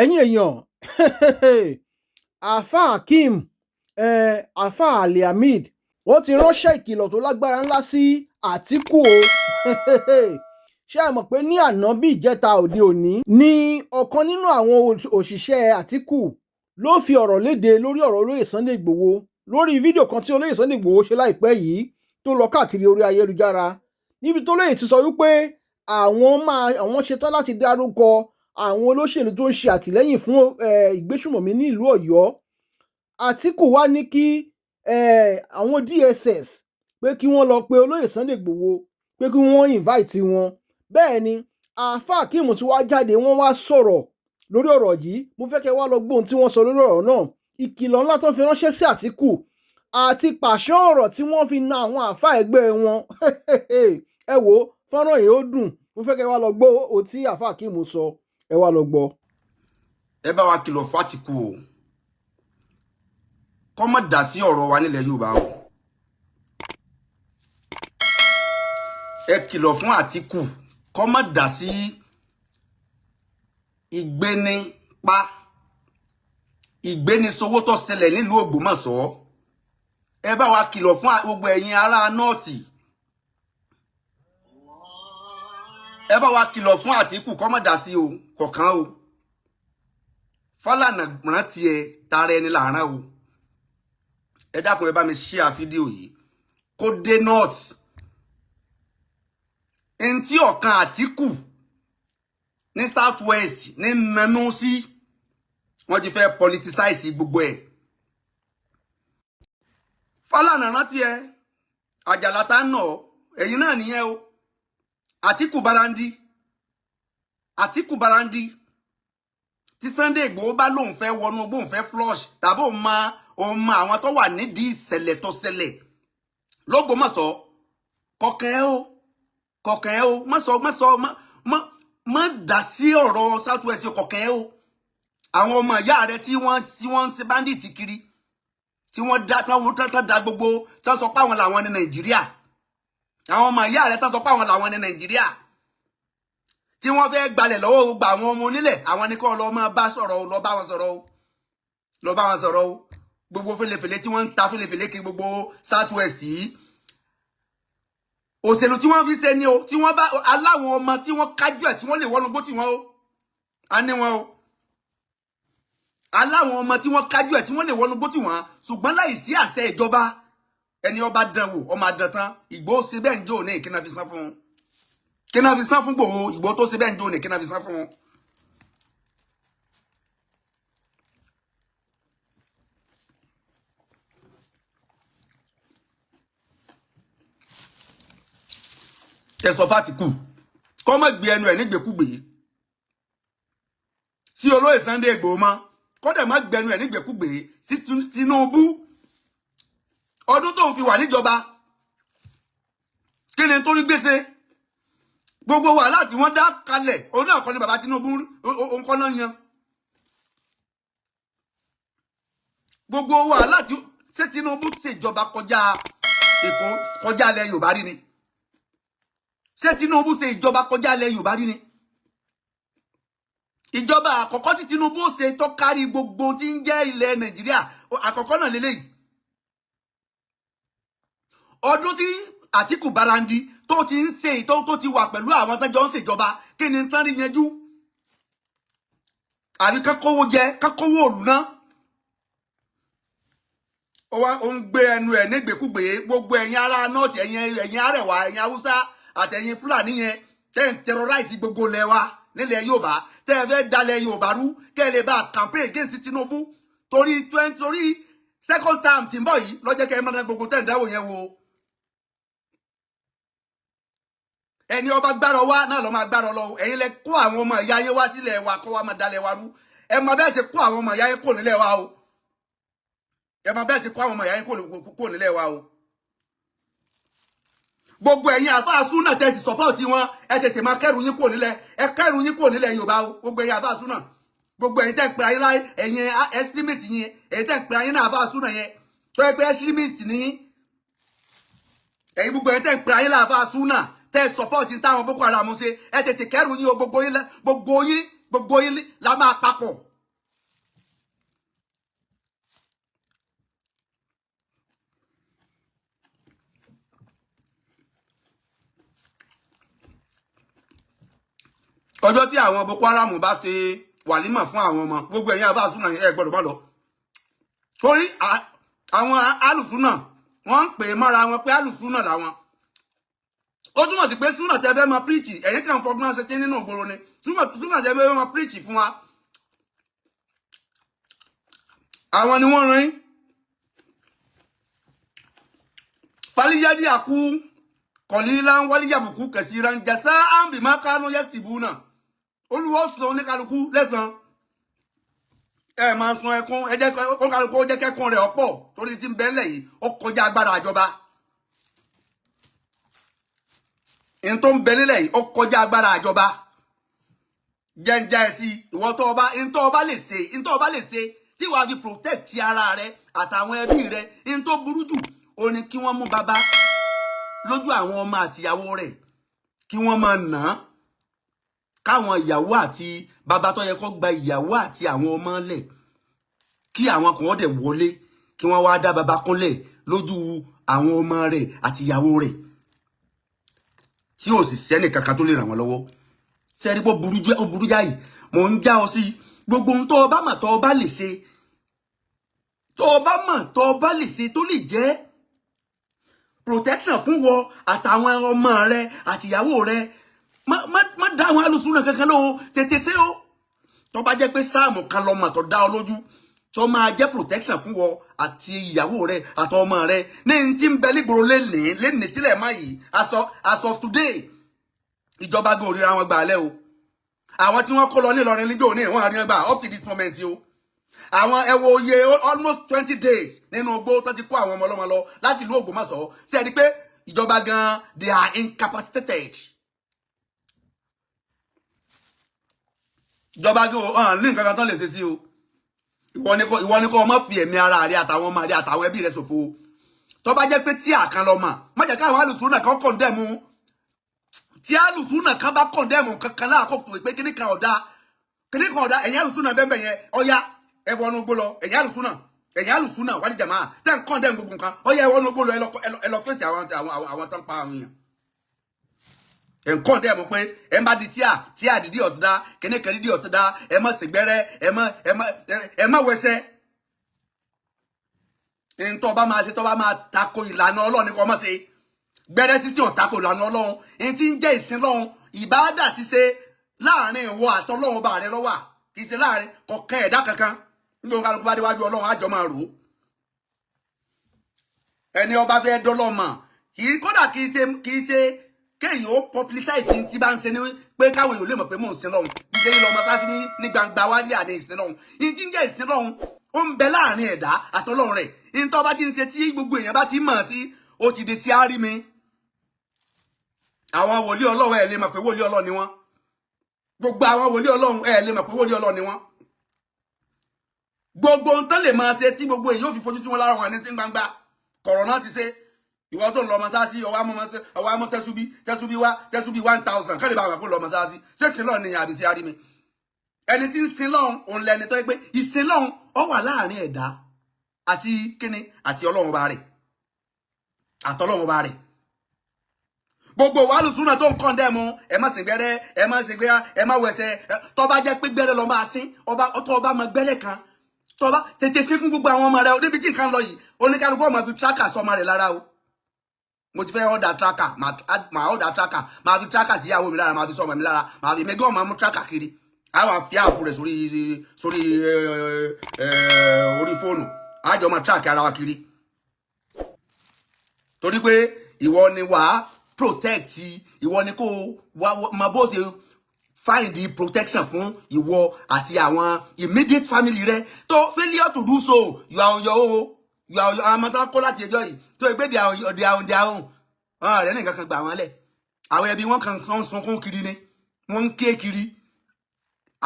ẹ̀yin èèyàn àáfà Hakeem àáfà Ali Hamid wọ́n ti ránṣẹ́ ìkìlọ̀ tó lágbára ńlá sí Àtíkù o ṣé ẹ mọ̀ pé ní àná bí ìjẹta òde òní ni ọ̀kan nínú àwọn òṣìṣẹ́ Àtíkù ló fi ọ̀rọ̀ léde lórí ọ̀rọ̀ olóyè Sunday Igboho lórí fídíò kan tí olóyè Sunday Igboho ṣe láìpẹ́ yìí tó lọ káàkiri orí ayélujára níbi tó lóyè ti sọ wípé àwọn ṣetán láti dárúkọ àwọn olóṣèlú tó ń ṣe àtìlẹ́yìn fún ìgbésùmọ̀mí ní ìlú Ọ̀yọ́. Àtíkù wá ní kí àwọn DSS pé kí wọ́n lọ pe olóyè Sunday Igboho pé kí wọ́n invite wọn. Bẹ́ẹ̀ ni àáfà Hakeem tí wá jáde wọ́n wá sọ̀rọ̀ lórí ọ̀rọ̀ yìí. Mo fẹ́ kẹ́ wá lọ gbóhun tí wọ́n sọ lórí ọ̀rọ̀ náà. Ìkìlọ̀ ńlá tó ń fi ránṣẹ́ sí Àtíkù àti pàṣẹ ọ̀rọ̀ tí wọ́n fi na àwọn àáfà ẹgbẹ́ wọn. Ẹ wo fọ́nrán yìí ó dùn. Mo fẹ́ kẹ́ wá lọ gbọ́ ohun tí àáfà Hakeem sọ. Ẹ wá lọ gbọ́. Ẹ bá wa kìlọ̀ fún Àtíkù o kó má dá sí ọ̀rọ̀ wa nílẹ̀ Yorùbá o. Ẹ kìlọ̀ fún Àtíkù kó má dá sí ìgbénipa ìgbénisowó tó ṣẹlẹ̀ nílùú Ògbómọ̀ṣọ́. Ẹ bá wa kìlọ̀ fún gbogbo ẹ̀yin ará nọ́ọ̀tì. Ẹ bá wa kìlọ̀ fún Àtíkù kó má dá sí o kọ̀ọ̀kan o. Fálànà rántí ẹ tara ẹni làárán o. Ẹ dákun ẹ bá mi share fídíò yìí kó dé north. En tí ọ̀kan Àtíkù ní south west ní nanú sí wọ́n ti fẹ́ politicize gbogbo ẹ̀. Fálànà rántí ẹ Àjàlá tá nà ọ́ ẹ̀yin náà nìyẹn o. Àtíkù Barandi tí Sunday Igboho bá lóun fẹ́ wọnú bóun fẹ́ flush tàbí òun mọ àwọn tó wà nídìí ìṣẹ̀lẹ̀ tó ṣẹlẹ̀ l'Ógbómọ̀ṣọ́ kọ̀kẹ́ o má dá sí ọ̀rọ̀ south west kọ̀kẹ́ o. àwọn ọmọ ìyá rẹ tí wọ́n ń ṣe bandit kiri tí wọ́n dá gbogbo tí wọ́n sọ pé àwọn làwọn ní Nàìjíríà. àwọn ọmọ ìyá rẹ tí wọ́n sọ pé àwọn làwọn ní Nàìjíríà tí wọ́n fẹ́ gbalẹ̀ lọ́wọ́ gbogbo àwọn ọmọ onílẹ̀ àwọn ní kó lọ máa bá sọ̀rọ̀ o lọ bá wọn sọ̀rọ̀ o gbogbo fèlèfèlè tí wọ́n ń ta fèlèfèlè kiri gbogbo south west yìí òṣèlú tí wọ́n fi ṣe ni o tí wọ́n bá aláwọn ọmọ tí wọ́n kájú ẹ̀ tí wọ́n lè wọ́n gbó tí wọ́n o a ní wọn o aláwọn ọmọ tí wọ́n kájú ẹ̀ tí wọ́n lè wọ́n gbó tí wọ́n ṣùgbọ́n láì sí àṣẹ ìjọba ẹni ọba dán wò ọmọ adán tán Ìgbòho ṣe bẹ́ẹ̀ ń jó ní ìkíná fi san fún un kíná fi san fún Ìgbòho Ìgbòho tó ṣe bẹ́ẹ̀ ń jó ní kíná fi san fún un. Ẹ sọ f'Àtíkù kó má gbé ẹnu ẹ̀ nígbèkúgbè sí olóyè Sunday Igboho mọ́ kó dẹ̀ má gbé ẹnu ẹ̀ nígbèkúgbè sí Tinubu ọdún tó ń fi wà níjọba kí ni torí gbèsè gbogbo wàhálà tí wọ́n dá kalẹ̀ òun náà kọ́ ni bàbá Tinubu òǹkọ́ náà yan gbogbo wàhálà tí ṣé Tinubu ṣèjọba kọjá Èkó kọjá ilẹ̀ Yorùbá rí ni ṣé Tinubu ṣe ìjọba kọjá ilẹ̀ Yorùbá rí ni ìjọba àkọ́kọ́ tí Tinubu ṣe tó kárí gbogbo tí ń jẹ́ ilẹ̀ Nàìjíríà àkọ́kọ́ náà lélẹ́yìí ọdún tí Àtíkù Barandi tó ti ń ṣe tó ti wà pẹ̀lú àwọn tẹ́jọ́ ń ṣèjọba kí ni tán rí yanjú àbí kákówó jẹ kákówó òlù náà ó ń gbé ẹnu ẹ̀ nígbèkúgbè gbogbo ẹ̀yin ará nọ́ọ̀tì ẹ̀yin Arẹwà ẹ̀yin Haúsá àtẹ̀yin Fúlàní yẹn tẹ́ ń terrorize gbogbo ilẹ̀ wa nílẹ̀ Yorùbá tẹ́ ẹ fẹ́ dalẹ̀ Yorùbá rú kẹ́ ẹ lè bá campaign against Tinubu torí second term tí ń bọ̀ yìí lọ́jọ́ kẹ́ ẹ máa gbogbo tẹ́ ń dáwò yẹn wo. ẹni ọba gbárọ wá náà lọ máa gbárọ lọ ẹ̀yin lẹ kó àwọn ọmọ ìyá yẹn wá sílẹ̀ wa kó wá máa dalẹ̀ wa rú ẹ máa bẹ́ẹ̀ ṣe kó àwọn ọmọ ìyá yẹn kò nílẹ̀ wa o ẹ máa bẹ́ẹ̀ ṣe kó àwọn ọmọ ìyá yẹn kò nílẹ̀ wa o. gbogbo ẹ̀yin àfáà súnà tẹ́sí support wọn ẹ tètè máa kẹ́rù yín kò nílẹ̀ ẹ kẹ́rù yín kò nílẹ̀ Yorùbá o gbogbo ẹ̀yin àfáà súnà gbogbo ẹ̀yin tẹ́ ń pera yín láì ẹ̀yin extremist yín ẹ̀yin tẹ́ ń pera yín náà àfáà súnà yẹn tó yẹ pé extremist ní ẹ̀yin gbogbo ẹ̀yin tẹ́ ń pera yín láàfáà súnà tẹ́ support táwọn Boko Haram ṣe ẹ tètè kẹ́rù yín o gbogbo yín la máa papọ̀ ọjọ́ tí àwọn Boko Haram bá ṣe wàlímọ̀ fún àwọn ọmọ gbogbo ẹ̀yin àbá súnà ẹ gbọ́dọ̀ má lọ torí àwọn alùsúnà wọ́n ń pè mọ́ra wọn pé alùsúnà làwọn ó túmọ̀ sí pé súnà tẹ́ fẹ́ máa píríìchì ẹ̀yin kàn fọgbọ́n ṣe tí nínú ìgboro ni súnà tẹ́ fẹ́ máa píríìchì fún wa àwọn ni wọ́n rán yín faliyadi àkú kọ̀lílá wálíyàbùkú kẹsìrà ń jẹ́sà áńbì má kánú yẹ́sìbù náà olúwo sọ oníkálukú lẹ́sàn ẹ máa sun ẹkún ẹ jẹ́ kálukú ó jẹ́ kẹ́kún rẹ̀ ọ̀pọ̀ torí tí ń bẹ ńlẹ̀ yìí ó kọjá agbára àjọba n tó ń bẹ nílẹ̀ yìí ó kọjá agbára àjọba jẹ́njẹ́ ẹ̀ sí ìwọ tó ọba lè ṣe tí wàá fi protect ti ara rẹ àtàwọn ẹbí rẹ n tó burú jù ó ní kí wọ́n mú bàbá lójú àwọn ọmọ àtìyàwó rẹ̀ kí wọ́n máa nà án káwọn ìyàwó àti bàbá tó yẹ kó gba ìyàwó àti àwọn ọmọ lẹ̀ kí àwọn kan dẹ̀ wọlé kí wọ́n wá dá bàbá kúnlẹ̀ lójú àwọn ọmọ rẹ̀ àti ìyàwó rẹ̀ tí ò sì sẹ́nì kankan tó lè ràn wọ́n lọ́wọ́ sẹ́rí pé ó burú jáì mò ń já ọ sí gbogbo ohun tó o bá mọ̀ tó o bá lè ṣe tó lè jẹ́ protection fún wọ àtàwọn ọmọ rẹ àtìyàwó rẹ má dá àwọn alùsùnà kankan lóhùn tètè ṣe ó tó bá jẹ́ pé sáàmù kan lọ́mọ tó dá ọ lójú tó máa jẹ́ protection fún wọ àti ìyàwó rẹ àtọ ọmọ rẹ ní tí ń bẹ nígboro lẹ́nìí tílẹ̀ má yìí as of today ìjọba gan òrìra wọn gbà lẹ́ o àwọn tí wọ́n kó lọ nílọrin níjọ́ òní wọ́n àríyàn gbà up to this moment o àwọn ẹwọ oyè almost 20 days nínú ogbó tó ti kó àwọn ọmọ ọlọ́mọ lọ láti ìlú Ògbómọ̀ṣọ́ sí ẹni pé ìjọba gan they are incapacitated ìjọba gan ní nǹkan kan tó lè ṣe sí o ìwọ ni kò má fi ẹ̀mí ara rẹ àtàwọn ọmọ rẹ àtàwọn ẹbí rẹ ṣòfò tó bá jẹ́ pé tí àkàn lọ mà má jẹ́ káwọn alùsùnà kan kọ̀ndẹ́mù tí alùsùnà kan bá kọ̀ndẹ́mù kankan láàkókò pé kíní kan ọ̀dà ẹ̀yìn alùsùnà bẹ́ẹ̀ yẹn ọ̀yá ẹ wọnú gbó lọ ẹ̀yìn alùsùnà wálé jàmáà tẹ́ ń kọ̀ndẹ́mù gbogbo nǹkan ọ̀yá ẹ wọnú gbó lọ ẹ lọ fèsì àwọn tó ń pa àwọn èèyàn nǹkan dẹ̀ mọ̀ pé ẹ má di tíà dídí ọ̀tọ̀dá kẹ́nẹ́kẹ́ dídí ọ̀tọ̀dá ẹ má ṣègbẹ́rẹ́ ẹ má wẹsẹ̀ ntọ́ bá máa ṣe tọ́ bá máa tako ìlànà Ọlọ́run kọ́ mọ́ ṣe gbẹ́rẹ́ sísí ọ̀tako ìlànà Ọlọ́run ẹni tí ń jẹ́ ìsìn lọ́run ìbáàdà ṣíṣe láàrin ìwọ àtọ́lọ́run bá rẹ lọ́wọ́ kì í ṣe láàrin kọ̀ọ̀kan ẹ̀dá kankan nígbà kálukú bá déwájú Ọlọ́run àjọ máa rò ó ẹni ọba fẹ́ dọ́lọ́mọ kódà kì í ṣe kéèyàn ó publicize tí bá ń ṣe ní pé káwọn èèyàn lè mọ̀ pé mò ń sin lọ́hun bí ṣe ń lọ mọ́sáàsì ní gbangba wálé àdé ìsìn lọ́hun ìdí ń jẹ́ ìsìn lọ́hun ó ń bẹ láàrin ẹ̀dá àtọ́lọ́run rẹ̀ ìtọ́ bá ti ń ṣe tí gbogbo èèyàn bá ti mọ̀ sí ó ti di sí árí mi àwọn wòlíì Ọlọ́run ẹ̀ lè mọ̀ pé wòlíì Ọlọ́run ni wọ́n gbogbo àwọn wòlíì Ọlọ́run ẹ̀ lè mọ̀ pé wòlíì Ọlọ́run ni wọ́n gbogbo ohun tán lè máa ṣe tí gbogbo èèyàn ò fi fojú sí wọn lára wọn ní sí gbangba kọ̀rọ̀ náà ti ṣe ìwọ tó ń lọ mọ́sáàsì ọwọ́ amọ́ tẹ́súbí 1000 kẹ́lẹ́ bá wà kó lọ mọ́sáàsì ṣé sin lọ́run nìyẹn àbí sí arí mi ẹni tí ń sin lọ́run òun lẹni tó yẹ pé ìsin lọ́run ó wà láàrin ẹ̀dá àti kíni àti Ọlọ́run bá rẹ̀ àtọ́lọ́run bá rẹ̀ gbogbo wàhálù súnà tó ń kàn dẹ́mu ẹ má sìn gbẹ́rẹ́ ẹ má sìn gbẹ́rẹ́ ẹ má wẹsẹ̀ tó bá jẹ́ pé gbẹ́rẹ́ lọ́ máa sín tó bá mọ gbẹ́rẹ́ kan tó bá tètè sí fún gbogbo àwọn ọmọ rẹ níbi tí nǹkan lọ yìí oníkálukú ọmọ fi tracker sọmọ rẹ lára o mo ti fẹ́ order tracker máa order tracker máa fi tracker sí ìyàwó mi lára máa fi sọmọ mi lára máa fi mẹ́gàn máa mú tracker kiri àwọn àfi àpò rẹ̀ sórí orí fóònù àjọ máa track ara wa kiri torí pé ìwọ ni wàá protect ìwọ ni kò máa bó ṣe find the protection fún ìwọ àti àwọn immediate family rẹ tó failure to do so you are on your own you are àwọn tó kó láti ẹjọ́ yìí tó ẹgbẹ́ di àwọn rẹ̀ nìkan kan gbà wọ́n lẹ̀ àwọn ẹbí wọn kan sunkún kiri ni wọ́n ń ké kiri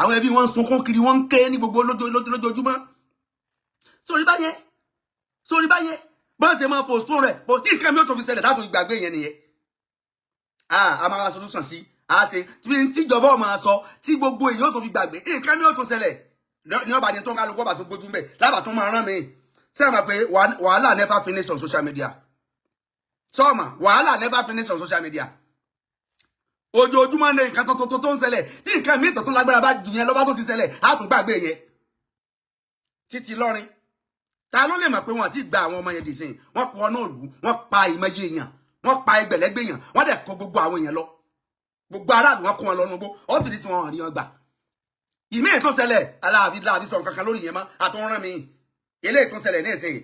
àwọn ẹbí wọn sunkún kiri wọ́n ń ké ní gbogbo lójoojúmọ́ sórí báyẹn bọ́n ṣe máa postpone rẹ̀ bó tí nǹkan mi ò tó fi ṣẹlẹ̀ láti gbàgbé yẹn nìyẹn a máa wá solution sí a ṣe tíjọba máa sọ tí gbogbo èèyàn ò tó fi gbàgbé nǹkan mi ò tó ṣẹlẹ̀ ní ọba ní tó ń kálukú ọba tó gbójú ń bẹ̀ lábà tó máa rán mi sẹ́yìn pé wàhálà never finish on social media sọ́ọ̀mà wàhálà never finish on social media ojoojúmọ́ ní nǹkan tó ń ṣẹlẹ̀ tí nǹkan míì tó lágbára bá jù yẹn lọ́ba tó ti ṣẹlẹ̀ á tún gbàgbé yẹn títí lọ́rin ta ló lè mọ̀ pé wọ́n ti gba àwọn ọmọ yẹn dì sìn wọ́n pọ̀ náà lù wọ́n pa ìmọ̀ye èèyàn wọ́n pa ẹgbẹ̀lẹ́gbẹ̀ èèyàn wọ́n dẹ̀ kó gbogbo àwọn èèyàn lọ gbogbo aráàlú wọn kó wọn lọ nugbó ọ́tún sí wọn àríyàn gbà ìmí tó ṣẹlẹ̀ aláàbí sọ nǹkan kan lórí yẹn mọ́ àtúnrán mi eléyìí tó ṣẹlẹ̀ ní ìsìn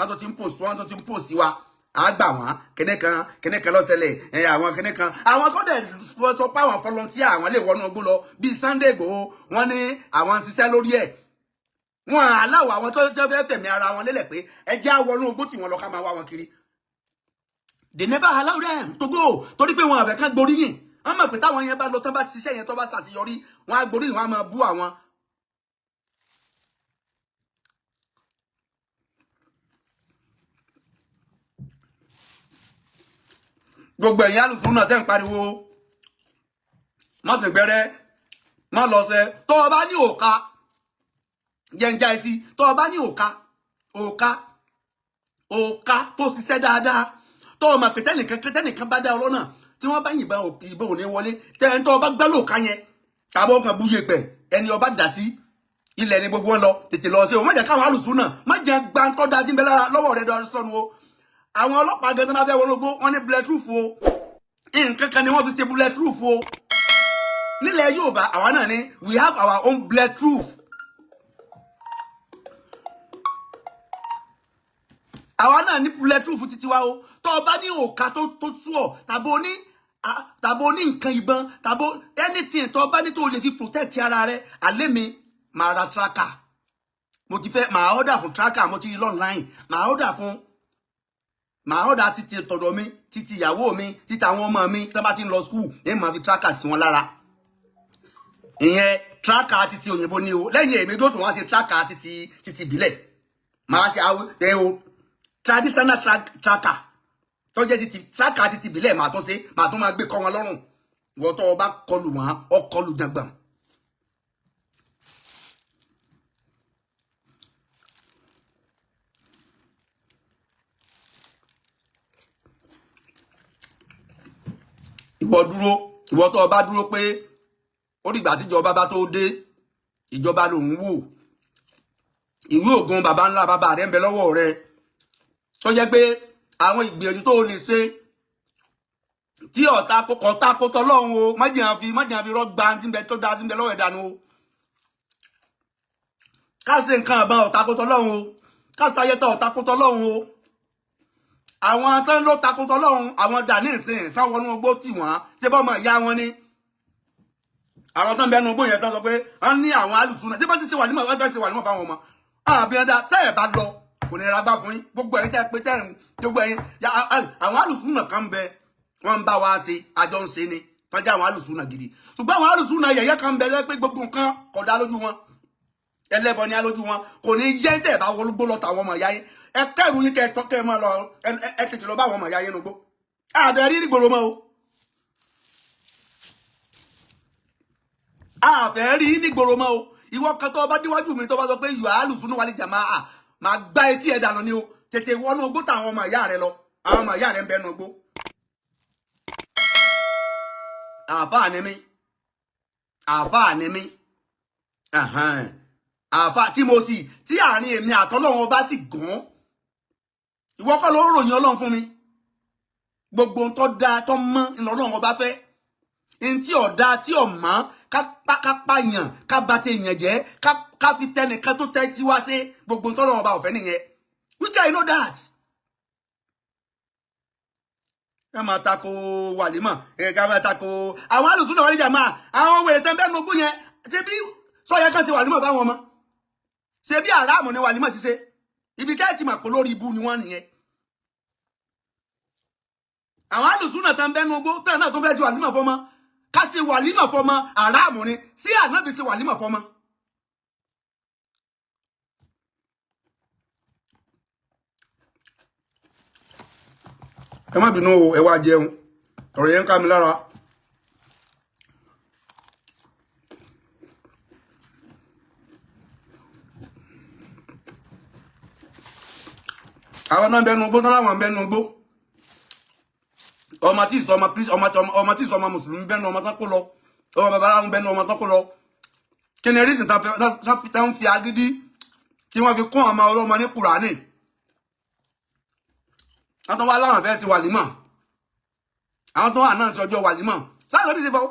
àtúntí ń post wa àgbà wọn kẹ́nẹ́kan lọ́sẹ̀lẹ̀ àwọn kẹ́nẹ́kan àwọn tó dẹ̀ sọ pé àwọn volunteer àwọn lè wọnú ọgbó lọ bíi Sunday Igboho wọn ní àwọn ń ṣiṣẹ́ lórí ẹ̀ wọn aláwọ̀ àwọn tó fẹ́ fẹ̀mí ara wọn lélẹ̀ pé ẹjẹ́ àwọnú ọgbó tí wọn lọ ká máa wá wọn kiri they never allow them to go torí pé wọn àfẹ́ kán gboríyìn wọn mọ̀ pé táwọn yẹn bá lọ tán bá ṣiṣẹ́ yẹn tó bá ṣàṣeyọrí wọn á gboríyìn wọn á máa bú àwọn. gbogbo ẹ̀yin alùsùn náà tẹ́ ń pariwo má sì gbẹ́rẹ́ má lọ sẹ́ tó o bá ní òka jẹ́njá ẹ sí tó o bá ní òka tó ṣiṣẹ́ dáadáa tó o mọ̀ pé tẹ́nìkan bá dá ọ̀rọ̀ náà tí wọ́n bá yìnbọn ò ní wọlé tẹ́ni tó o bá gbá lòka yẹn tàbí ọkàn búyè pẹ̀ ẹni ọba dà sí ilẹ̀ ni gbogbo wọn lọ tètè lọ sí o má jẹ́ káwọn alùsùn náà má jẹ́ gbáǹtọ́ da tí ń bẹ lára lọ́wọ́ rẹ̀ dọ́ sọnù o àwọn ọlọ́pàá gẹ́gẹ́ máa fẹ́ wọlógbó wọ́n ní bulletproof o nǹkan kan ni wọ́n fi ṣe bulletproof o nílẹ̀ Yorùbá àwa náà ní we have our own bulletproof àwa náà ní bulletproof títí wa o tó o bá ní òka tó sú ọ tàbí o ní nǹkan ìbọn tàbí anything tó o bá ní tó o lè fi protect ara rẹ àlẹ́ mi máa ra tracker mo ti fẹ́ máa order fún tracker mo ti rí online máa order fún màá ọ̀dà títí tọ̀dọ̀ mi títí ìyàwó mi títí àwọn ọmọ mi tó bá ti ń lọ school èyí máa fi tracker sí wọn lára ìyẹn tracker títí òyìnbó ni o lẹ́yìn èmi tó tún wá sí tracker títí ìbílẹ̀ màá ṣe traditional tracker tó jẹ́ títí tracker títí ìbílẹ̀ màá tún máa gbé kọ́ wọn lọ́rùn wọ́n tó bá kọlù wọn ọ kọlù jàngbọ̀n. ìwọ tó bá dúró pé ó dìgbà tíjọba bá tó dé ìjọba lòun wò ìwé ògùn bàbá ńlá bàbá rẹ ń bẹ lọ́wọ́ rẹ tó jẹ́ pé àwọn ìgbìyànjú tó lè ṣe tí ọ̀tá kótó lọ́hùn o májèyàn fi rọ́gbà tí ń bẹ tó dáa tí ń bẹ lọ́wọ́ ẹ̀dánù o ká ṣe nǹkan àbá ọ̀tá kótó lọ́hùn o ká ṣayẹta ọ̀tá kótó lọ́hùn o àwọn tán ló takotọ lọ́hùn àwọn dání ìsìn sáwọnú ogbó tì wọ́n ṣe bọ́ ọmọ ìyá wọn ni àwọn tán bẹnu ogbó yẹn tán sọ pé wọ́n ní àwọn alùsùn náà tí wọ́n sì ṣe wà nímọ̀ wọ́n fẹ́ ṣe wà nímọ̀ fáwọn ọmọ àbíyànjá tẹ́ ẹ̀ bá lọ kò ní ra gbá fún yín gbogbo ẹ̀yin tẹ́ pé tẹ́rìn gbogbo ẹ̀yin àwọn alùsùn náà kan bẹ wọ́n ń bá wa ṣe àjọ ń ṣe ni wọ́n jẹ́ àwọn alùsùn náà gidi ṣùgbọ́n àwọn alùsùn náà yẹ̀yẹ́ kan bẹ pé gbogbo nǹkan kódà lójú wọn ẹlẹ́bọ ní alójú wọn kò ní jẹ́ tẹ́ ẹ̀ bá wọlúgbó lọ tàwọn ọmọ ìyá yín ẹ kẹrù yín kẹ tọkẹ mọ lọ ẹ tètè lọ bá àwọn ọmọ ìyá yín nugbó àbẹ rí nígboro mọ o àbẹ rí nígboro mọ o ìwọ kan tó bá díwájú mi tó bá sọ pé yọ àlùsùn wà ní jàmá à máa gbá etí ẹ dànù ni o tètè wọnú ogbó táwọn ọmọ ìyá rẹ lọ àwọn ọmọ ìyá rẹ ń bẹ nu ogbó àfáà ni mí àfáà tí mo sì tí àárín èmi àtọlọ́run bá sì gàn ìwọ kọ́ ló ròyìn Ọlọ́run fún mi gbogbo tó dáa tó mọ́ Ọlọ́run ọba fẹ́ n tí ọ̀dá tí ọ̀mọ́ ká pààyàn ká bà tèèyàn jẹ́ ká fi tẹnìkan tó tẹ́ tí wá sí gbogbo tó Ọlọ́run ọba ọ̀fẹ́ nìyẹn which I know that. ẹ máa tako wàlímọ̀ ká máa tako àwọn alùsùn náà wà níjà máa àwọn wèrè tẹ́ ń bẹ́ẹ̀ nogún yẹn ṣe bí sọ́yẹ́ kan ṣe wàlímọ̀ báwọn ọmọ ṣe bí àràmù ni wàlímọ̀ ṣiṣẹ́ ibi tẹ́ẹ̀tì mà pò lórí ibu ni wọ́n nìyẹn àwọn alùsùnà tán bẹ́nu ogbó tẹ́ẹ̀ náà tó fẹ́ ṣe wàlímọ̀ fọmọ ká ṣe wàlímọ̀ fọmọ àràmù ni sí ànábì ṣe wàlímọ̀ fọmọ. ẹ má bínú ẹ wá jẹun ọ̀rọ̀ yẹn ń ká mi lára. àwọn náà bẹnu gbó tán láwọn bẹnu gbó ọmọ tí ìsọ ọmọ Christ ọmọ tí ìsọ ọmọ mùsùlùmí bẹ́ẹ̀ ni ọmọ tán kó lọ ọmọ babaláwo bẹ́ẹ̀ ni ọmọ tán kó lọ kí ni reason tá ń fi agídí tí wọ́n fi kún ọmọ ọlọ́mọ ní Kùránì àwọn tó wá láwọn fẹ́ ti wàlímọ̀ àwọn tó wà náà sí ọjọ́ wàlímọ̀ sáà lóbi ti fọ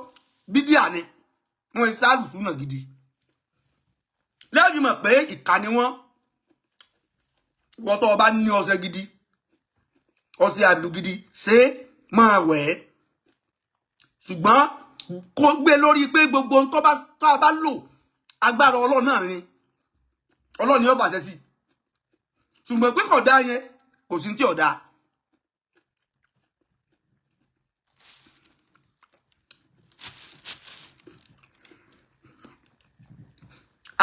bídíà ni wọ́n ṣe àlùsùn náà gidi lẹ́yìn mọ̀ pé ìkà ni wọ́n tó ọba ní ọṣẹ gidi ọṣẹ àlù gidi ṣe máa wẹ̀ ẹ́ ṣùgbọ́n kó gbé lórí pé gbogbo tó bá lò agbára Ọlọ́run náà ni Ọlọ́run ni ó bàṣẹ sí ṣùgbọ́n pé kò dá yẹn kò sí tí ò dá.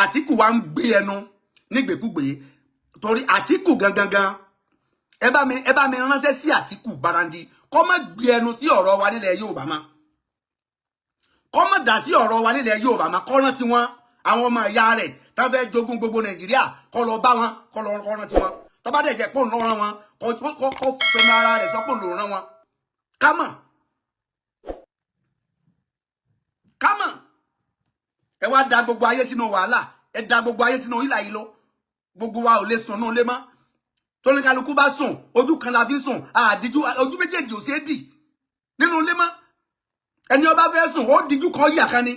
Àtíkù wa ń gbé ẹnu nígbèkúgbè torí Àtíkù gangan ẹ bá mi ránṣẹ́ sí Àtíkù Báràndì kó má gbé ẹnu sí ọ̀rọ̀ wa nílẹ̀ Yorùbá má kó má dá sí ọ̀rọ̀ wa nílẹ̀ Yorùbá má kó rántí wọn àwọn ọmọ ìyá rẹ̀ tá fẹ́ jogún gbogbo Nàìjíríà kó lọ bá wọn kó rántí wọn tó bá dẹ̀ jẹ́ pé òun ló rán wọn kó fẹnu ara rẹ̀ sọ pé òun ló rán wọn kámọ̀ ẹ wá da gbogbo ayé sínú wàhálà ẹ da gbogbo ayé sínú ìlà yìí lọ gbogbo wa ò lè sùn náà lé mọ́ tóníkálukú bá sùn ojú kan la fi sùn àdíjú ojú méjèèjì ò ṣeé dì nínú ilé mọ́ ẹni ó bá fẹ́ sùn ó díjú kan yà kan ni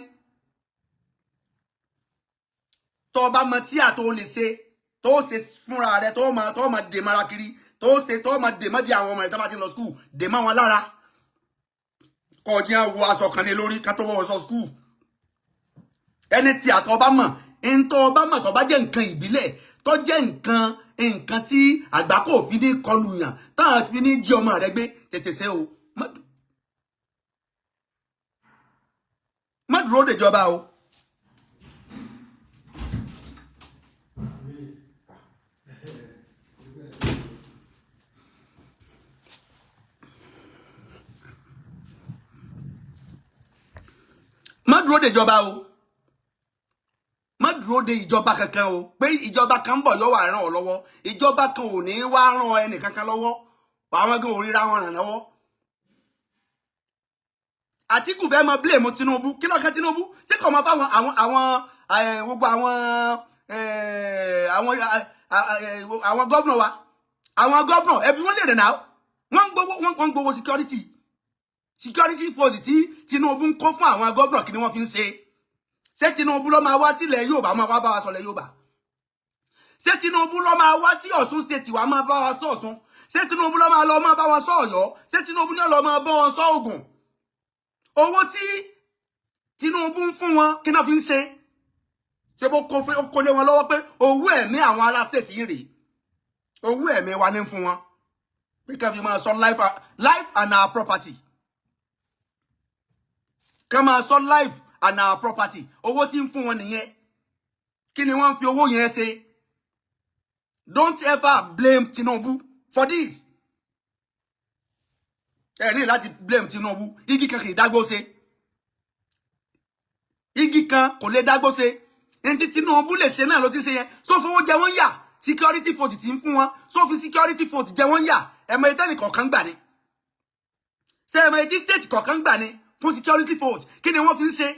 tó bá mọ tí àtò lè ṣe tó ṣe fúnra rẹ̀ tó máa dè mara kiri tó máa dè mọ́ di àwọn ọmọ rẹ̀ tó bá ti lọ skul dè mọ́ wọn lára kọjá wo aṣọ kan lé lórí ká tó wọ sọ skul ẹni tí àtọ bá mọ̀ ntọ́ bá mọ̀ tó bá jẹ́ nǹkan ìbílẹ̀ tó jẹ́ nǹkan tí àgbà kò fi ní kọlù yàn táwọn fi ní jí ọmọ rẹ̀ gbé tètè ṣe o má dúró dèjọba o. má dúró dèjọba o. Má dúró de ìjọba kankan o pé ìjọba kan ń bọ̀ yọ wá ràn ọ́ lọ́wọ́ ìjọba kan ò ní wá ràn ẹnì kankan lọ́wọ́ àwọn gan ò ríra wọn ràn lọ́wọ́. Àtíkù fẹ́ mọ blame Tinubu kí ló kan Tinubu ṣé kò mọ fáwọn gbogbo àwọn gọ́vnà wa àwọn gọ́vnà ẹbí wọn lè rìn náà wọ́n ń gbowó security force tí Tinubu ń kó fún àwọn gọ́vnà kí ni wọ́n fi ń ṣe. Ṣé Tinubu ló máa wá sílẹ̀ Yorùbá máa wá bá wa sọ̀lẹ̀ Yorùbá ṣé Tinubu ló máa wá sí Ọ̀ṣun state wa máa bá wa sọ Ọ̀ṣun ṣé Tinubu ló máa lọ máa bá wa sọ Ọ̀yọ́ ṣé Tinubu ní ló máa bá wọn sọ Ògùn owó tí Tinubu ń fún wọn kí náà fi ń ṣe ṣé bó kó lé wọn lọ́wọ́ pé owó ẹ̀mí àwọn ará state yìí rèé owó ẹ̀mí wa ní fún wọn pé ká fi máa sọ life and our property ká máa sọ life and our property owó tí ń fún wọn nìyẹn kí ni wọ́n fi owó yẹn ṣe. Don't ever blame Tinubu for this. Ẹ ní láti blame Tinubu igi kan kì í dágbó ṣe igi kan kò lè dágbó ṣe ẹni tí Tinubu lè ṣe náà ló ti ṣe yẹn sọ fowó jẹ wọ́n yà security force tí ń fún wọn sọ fi security force jẹ wọ́n yà ẹmọ ìtẹ́nì kọ̀ọ̀kan gbà ni ṣe ẹmọ ìtí state kọ̀ọ̀kan gbà ni fún security force kí ni wọ́n fi ń ṣe.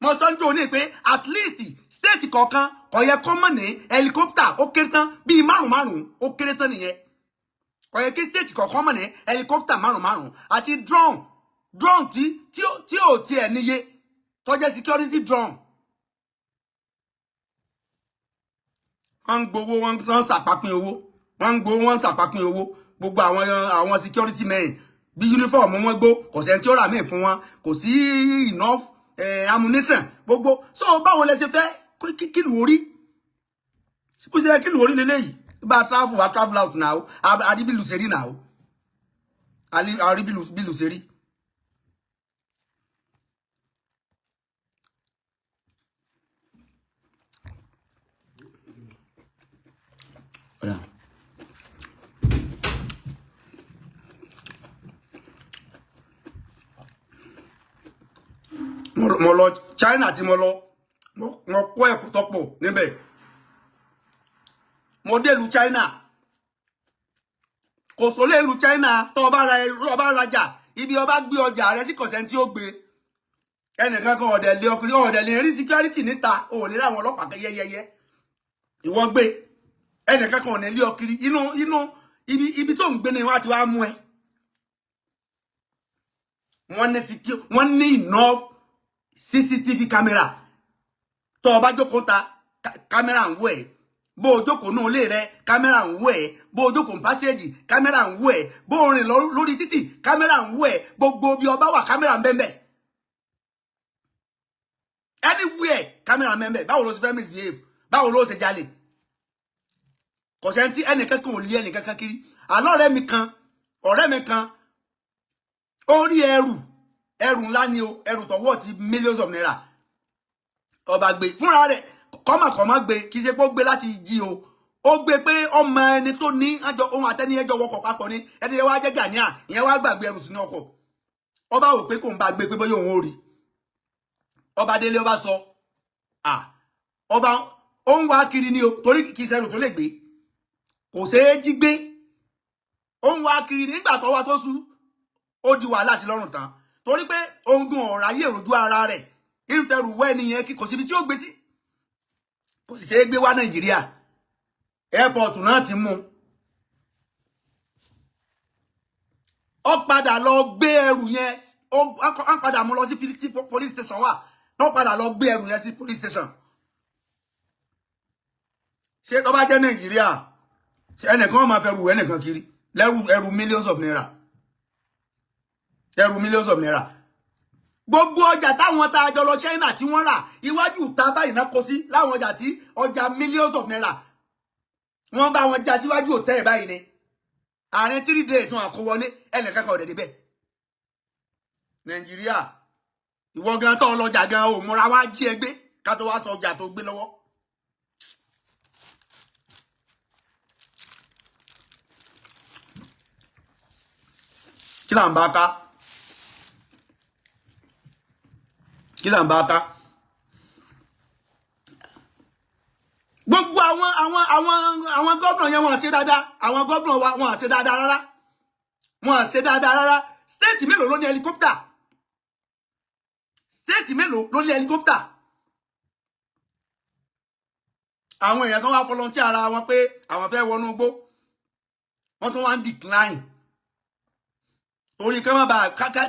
Mo sọ ń jò ní pé at least state kọ̀ọ̀kan kò yẹ kó mọ̀ ní helicopter ó kéré tán bíi márùn-ún ó kéré tán nìyẹn kò yẹ kí state kọ̀ọ̀kan mọ̀ ní helicopter márùn-ún àti drone tí ò tiẹ̀ níye tó jẹ́ security drone. Wọ́n ń gbowó wọ́n ń ṣàpapín owó wọ́n ń gbowó wọ́n ń ṣàpapín owó gbogbo àwọn security men bí uniform wọn gbó kò sẹ́ni tí ó rà míì fún wọn kò sí enough ammunition gbogbo so báwo lẹ ṣe fẹ́ kílù orí bó ṣe kílù orí lélẹ́yìí bá travel out now àríbìlù ṣe rí now àríbìlù ṣe rí. Mo lọ China tí mo lọ mo kọ́ ẹ̀kọ́ tó pọ̀ níbẹ̀ mo dé ìlú China kò sólè ìlú China tó bá rajà ibi ọba gbé ọjà rẹ sí kọ̀sẹ̀ tí ó gbé ẹnìkan kan ọ̀dẹ̀lẹ̀ ọkùnrin ọ̀dẹ̀lẹ̀ rí security níta ò lè ráwọn ọlọ́pàá kẹ́ yẹ́yẹ́yẹ́ ìwọ gbé ẹnìkan kan ọ̀dẹ̀lẹ̀ ọkùnrin inú ibi tó ń gbé ni wọ́n ti wá mú ẹ wọ́n ní enough CCTV camera tó bá jókòó ta camera ń wò ẹ́ bó o jókòó náà lé rẹ camera ń wò ẹ́ bó o jókòó passage camera ń wò ẹ́ bó o rìn lórí títì camera ń wò ẹ́ gbogbo bí ọba wà camera ń bẹ́ẹ̀ anywhere camera ń bẹ́ẹ̀ báwo ló ṣe fẹ́ misbehave báwo ló ṣe jalè kò sẹ́ni ẹnìkan kan ò lé ẹnìkan kan kiri àlọ́ ọ̀rẹ́ mi kan ó rí ẹrù ńlá ni o ẹrù tọwọ́ ti millions of naira ọba gbé fúnra rẹ̀ kọ́mà gbé kì í ṣe pé ó gbé láti jí o ó gbé pé ọmọ ẹni tó ní àjọ ohun àtẹni ẹjọ wọkọ̀ papọ̀ ní ẹni wá jẹ́ Gàníà ìyẹn wá gbàgbé ẹrù sínú ọkọ̀ ọba wò pé kò ń bá gbé pé bóyá òun ò rí ọba délé ọba sọ ọba ó ń wá kiri ni o torí kì í ṣe ẹrù tó lè gbé kò ṣeé jí gbé ó ń wá kiri nígbà tó wá tó sú ó di wàhálà sí lọ́rùn tán torí pé ohun dùn ọ̀rọ̀ ayé ìrojú ara rẹ̀ ìfẹ̀rù wẹ́ nìyẹn kí kò síbi tí ó gbé sí kò sì ṣeé gbé wá Nàìjíríà airport náà ti mú ó padà lọ gbé ẹrù yẹn ó padà mú lọ sí police station wà ó padà lọ gbé ẹrù yẹn sí police station ṣé tó bá jẹ́ Nàìjíríà ṣé ẹnìkan máa fẹ́ rù ẹnìkan kiri ẹrù millions of naira gbogbo ọjà táwọn tá a jọ lọ China tí wọ́n rà iwájú ta báyìí náà kó sí láwọn ọjà tí ọjà millions of naira wọ́n bá wọn já síwájú òtẹ́ báyìí ni àárín 3 days wọn kó wọlé ẹnìkan kan ọ̀dẹ̀dẹ̀ bẹ́ẹ̀ Nàìjíríà ìwọ gan tó ọlọ́jà gan ò múra wá jí ẹgbẹ́ ká tó wá sọ ọjà tó gbé lọ́wọ́ kí là ń bá ká gbogbo àwọn gómìnà yẹn wọ́n ṣe dáadáa àwọn gómìnà wa wọ́n ṣe dáadáa rárá state mélòó ló ní helicopter àwọn èèyàn kan wá volunteer ara wọn pé àwọn fẹ́ wọnú igbó wọ́n tún wá ń decline torí kí wọ́n bá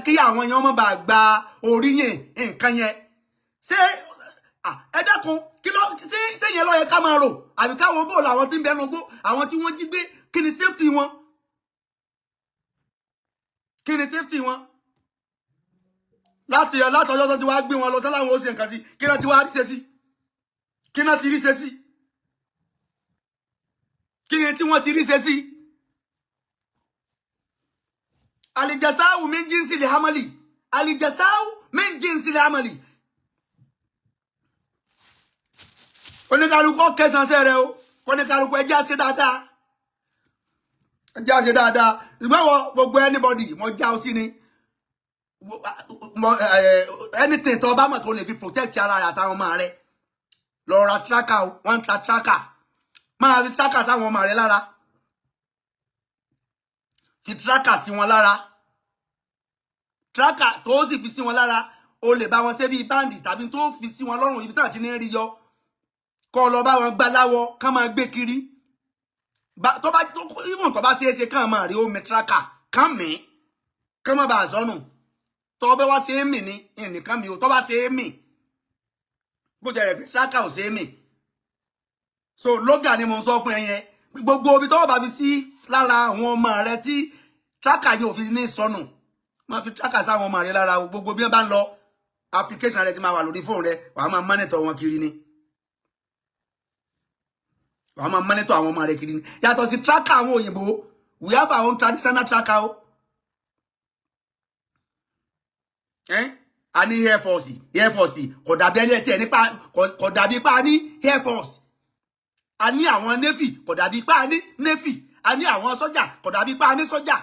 kí àwọn èèyàn má bá gba oríyìn nǹkan yẹn ṣé ẹ dákun kí ló ṣé yẹn ló yẹ ká máa rò àbí káwọn bò làwọn tí ń bẹnu gbó àwọn tí wọ́n jí gbé kí ni safety wọn láti ọjọ́ tó ti wá gbé wọn lọ tán láwọn ó ṣe nǹkan sí kí náà ti wá rí ṣe sí kí náà ti rí ṣe sí kí ni tí wọ́n ti rí ṣe sí. Alijasau min jinsi li hamali alijasau min jinsi li hamali oníkálukú kẹsàn se rẹ o oníkálukú ẹjá ṣe dáadáa ìgbẹ́wọ̀ gbogbo anybody mo já ọ sí ni anything tó bá mọ̀ tó lè fi protect ara rẹ̀ àtàwọn ọmọ rẹ̀ lọ ra tracker o wọ́n ń ta tracker máa fi tracker sáwọn ọmọ rẹ̀ lára fi tracker sí wọn lára tracker tó sì fi sí wọn lára o lè bá wọn ṣe bí báńdì tàbí tó fi sí wọn lọ́rùn ibi tí àti ní rí yọ kọ́ lọ bá wọn gbá láwọ kán máa gbé kiri tó bá even tó bá ṣeéṣe kán máa rí omi tracker kán mí kán má bàa sọnù tó bá wá ṣe é mì ní nìkan mi ò tó bá ṣe é mì bó jẹ́ rẹ̀ pé tracker ò ṣe é mì so lóga ni mo sọ fún ẹ yẹn gbogbo ibi tó bá fi sí lára àwọn ọmọ rẹ tí tracker yóò fi ní sọnù máa fi tracker sáwọn ọmọ rẹ lára gbogbo bí wọ́n bá ń lọ application rẹ ti máa wà lórí fóònù rẹ wàá máa monitor wọn kiri ni wàá máa monitor àwọn ọmọ rẹ kiri ni yàtọ̀ sí tracker àwọn òyìnbó we have our own traditional tracker o a ní air force kò dàbí ẹni ẹtì ẹ nípa kò dàbí pa ní air force a ní àwọn navy kò dàbí pa ní navy a ní àwọn sọ́jà kò dàbí pa ní sọ́jà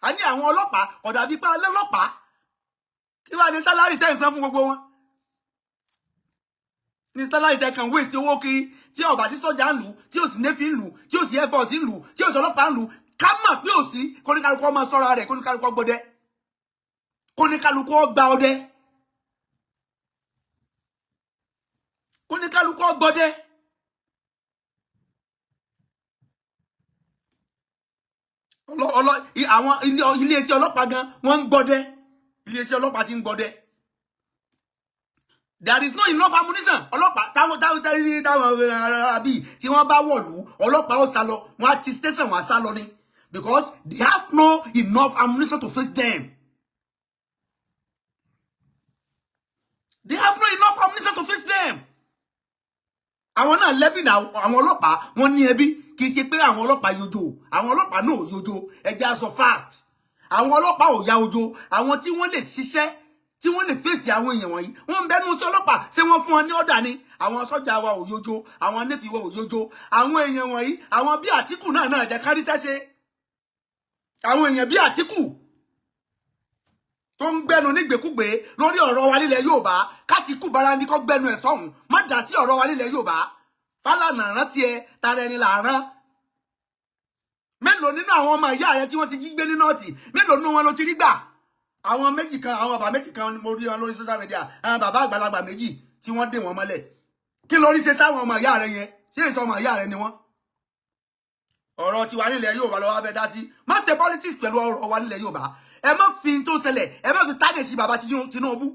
a ní àwọn ọlọ́pàá kò dàbí pa lọ́lọ́pàá kí wàá ní sálárì tẹ́ ń san fún gbogbo wọn ní sálárì tẹ́ kàn wéèsì owó kiri tí ó bá sí sọ́jà ń lù tí ó sì navy ń lù tí ó sì air force ń lù tí ó sì ọlọ́pàá ń lù ká mọ̀ pé ò sí kóníkálukú ọmọ sọ́ra rẹ̀ kóníkálukú gbọdẹ kóníkálukú ọgbà ọdẹ kóníkálukú ọgbọdẹ. Àwọn iléeṣẹ́ ọlọ́pàá gan wọ́n ń gbọdẹ iléeṣẹ́ ọlọ́pàá ti ń gbọdẹ. There is not enough ammunition. Ọlọ́pàá táwọn àbí tí wọ́n bá wọ̀lú ọlọ́pàá ó sá lọ wọ́n á ti station wọ́n á sá lọ ni because they have no enough ammunition to face them. They have no enough ammunition to face them. Àwọn náà lẹ́bí náà àwọn ọlọ́pàá wọ́n ní ẹbí kì í ṣe pé àwọn ọlọ́pàá yojo àwọn ọlọ́pàá náà yojo ẹjẹ́ aṣọ fact àwọn ọlọ́pàá ò ya ojo àwọn tí wọ́n lè ṣiṣẹ́ tí wọ́n lè fèsì àwọn èèyàn wọ̀nyí wọ́n ń bẹnu sí ọlọ́pàá ṣé wọ́n fún wọn ní ọ̀dà ni àwọn sọ́jà wa ò yojo àwọn anéfi wa ò yojo àwọn èèyàn wọ̀nyí àwọn bí Àtíkù náà jẹ́ kárí sẹ́sẹ́ àwọn èèyàn bí Àtíkù tó ń gbẹnu nígbèkúgbè lórí ọ̀rọ̀ wa nílẹ̀ Yorùbá k'Àtíkù bára ní kó gbẹnu ẹ̀ sọ́hùn má dá sí ọ̀rọ̀ wa nílẹ̀ Yorùbá Fálànà rántí ẹ tara ẹni là rán mélòó nínú àwọn ọmọ ìyá rẹ tí wọ́n ti jí gbé ní nọ́ọ̀tì mélòó nínú wọn ló ti rí gbà àwọn méjì kan àwọn bàbá méjì kan mo rí wọn lórí social media àwọn bàbá àgbàlagbà méjì tí wọ́n dè wọ́n mọ́lẹ̀ kí lórí ṣe sáwọn ọmọ ìyá rẹ yẹn ṣé èso ọmọ ìyá rẹ ni wọ́n ọ̀rọ̀ tiwa nílẹ̀ Yorùbá lọ́wọ́ fẹ́ dá sí má ṣe politics pẹ̀lú ọ̀rọ̀ wa nílẹ̀ Yorùbá ẹ má fi tó ṣẹlẹ̀ ẹ má fi tádé sí bàbá Tinubu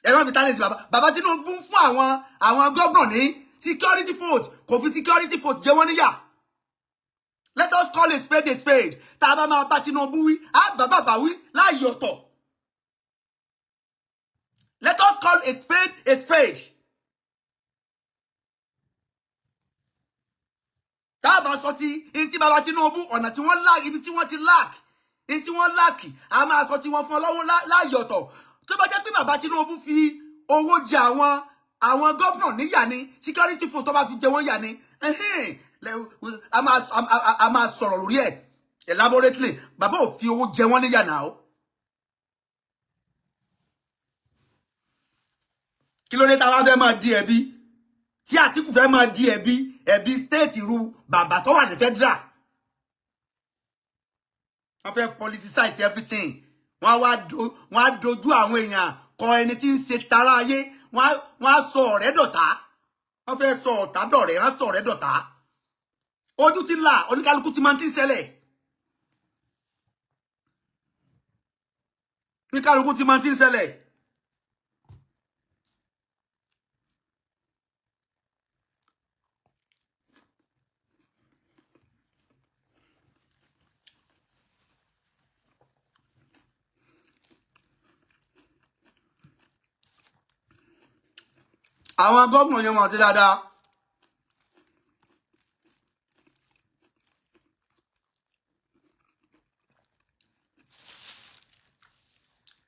ẹ má fi tádé sí bàbá Tinubu fún àwọn gómìnà ní security vote kò fi security vote jẹ wọ́n níyà let us call a spade a spade tá a bá máa bá Tinubu wí á bàbá bá wí láàyè ọ̀tọ̀ let us call a spade a spade. Tá a bá sọ ti ntí bàbá Tinubu ọ̀nà tí wọ́n lack ibi tí wọ́n ti lack ntí wọ́n lack a máa sọ tí wọ́n fún ọlọ́wọ́ láàyè ọ̀tọ̀ tó bá jẹ́ pé bàbá Tinubu fi owó jẹ àwọn gómìnà níyà ni security fún tó bá fi jẹ wọ́n yà ni a máa sọ̀rọ̀ lórí ẹ̀ elaborately bàbá ò fi owó jẹ wọ́n níyà náà o. Kí ló dé táwa fẹ́ máa di ẹ̀bi tí Àtíkù fẹ́ máa di ẹ̀bi state ru bàbá tó wà ní federal wọ́n fẹ́ politicize everything wọ́n á dojú àwọn èèyàn kọ ẹni tí ń ṣe tara ayé wọ́n á sọ ọ̀rẹ́ dọ̀tá wọ́n fẹ́ sọ ọ̀tá dọ̀rẹ́ wọ́n á sọ ọ̀rẹ́ dọ̀tá ojú ti là oníkálukú ti máa ń tí ń ṣẹlẹ̀ oníkálukú ti máa ń tí ń ṣẹlẹ̀. Àwọn gómìnà yẹn mọ̀ sí dáadáa.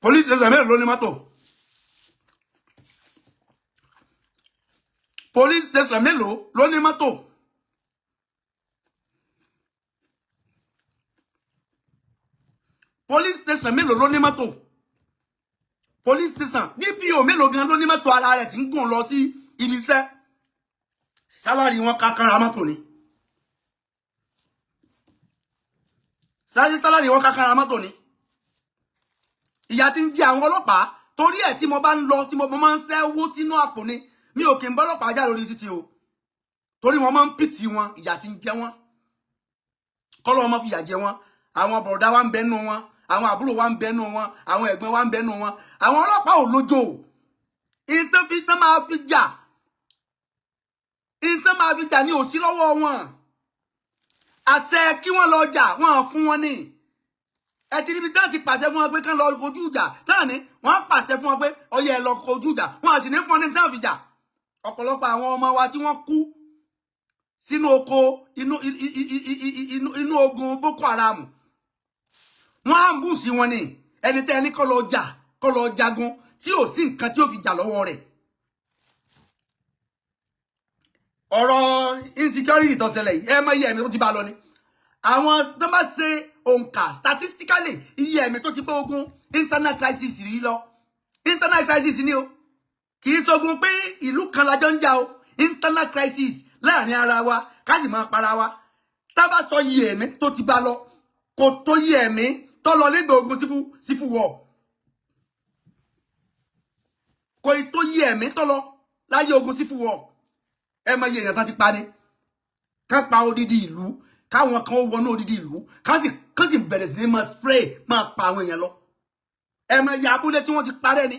Police station mélòó ló ní mọ́tò? Police station mélòó ló ní mọ́tò? Police station mélòó ló ní mọ́tò? Police station DPO mélòó gan ló ní mọ́tò ara rẹ̀ tí ń gùn lọ sí ibi iṣẹ́ salary wọn kakara mọ́tò ni salary wọn kakara mọ́tò ni ìyà tí ń jẹ àwọn ọlọ́pàá torí ẹ̀ tí mo bá ń lọ tí mo máa ń ṣẹ́wó sínú àpò ni mi ò kì í bá ọlọ́pàá jà lórí títì o torí wọn máa ń pìtì wọn ìyà tí ń jẹ wọn kọ́lọ́ wọn máa fi ìyà jẹ wọn àwọn bọ̀dá wa ń bẹnu wọn àwọn àbúrò wa ń bẹnu wọn àwọn ẹ̀gbọ́n wa ń bẹnu wọn àwọn ọlọ́pàá ò lójó ìtàn máa fi jà ní òsí lọ́wọ́ wọn àṣẹ kí wọ́n lọ jà wọ́n fún wọn ní ẹ ti ríbi tí wọ́n ti pàṣẹ fún wọn pé kán lọ kojú ìjà táà ní wọ́n pàṣẹ fún wọn pé ọyẹ ẹ lọ kojú ìjà wọ́n sì ní fún wọn ní tí wọ́n fi jà ọ̀pọ̀lọpọ̀ àwọn ọmọ wa tí wọ́n kú sínú oko inú ogun Boko Haram wọ́n á ń bù sí wọn ní ẹni tẹ́ ẹni kọ́ lọ jagun tí ò sí nǹkan tí ó fi jà lọ́wọ́ rẹ̀ ọ̀rọ̀ insecurity tó ṣẹlẹ̀ yìí ẹ mọ iye ẹ̀mí tó ti bá lọ ni àwọn tó bá ṣe òǹkà statistically iye ẹ̀mí tó ti bá ogun internal crisis rí lọ internal crisis ni o kì í ṣogun pé ìlú kan lájọ ń jà o internal crisis láàrin ara wa ká sì máa para wa tá bá sọ yí ẹ̀mí tó ti bá lọ kò tó yí ẹ̀mí tó lọ nígbà ogun sífù wọ̀ kò tó yí ẹ̀mí tó lọ láyé ogun sífù wọ̀ ẹ mọ iye èèyàn tán ti pa ni kán pa odidi ìlú káwọn kan wọnú odidi ìlú kán sì bẹ̀rẹ̀ sí ní máa spray máa pa àwọn èèyàn lọ ẹ mọ iye abúlé tí wọ́n ti parẹ́ ni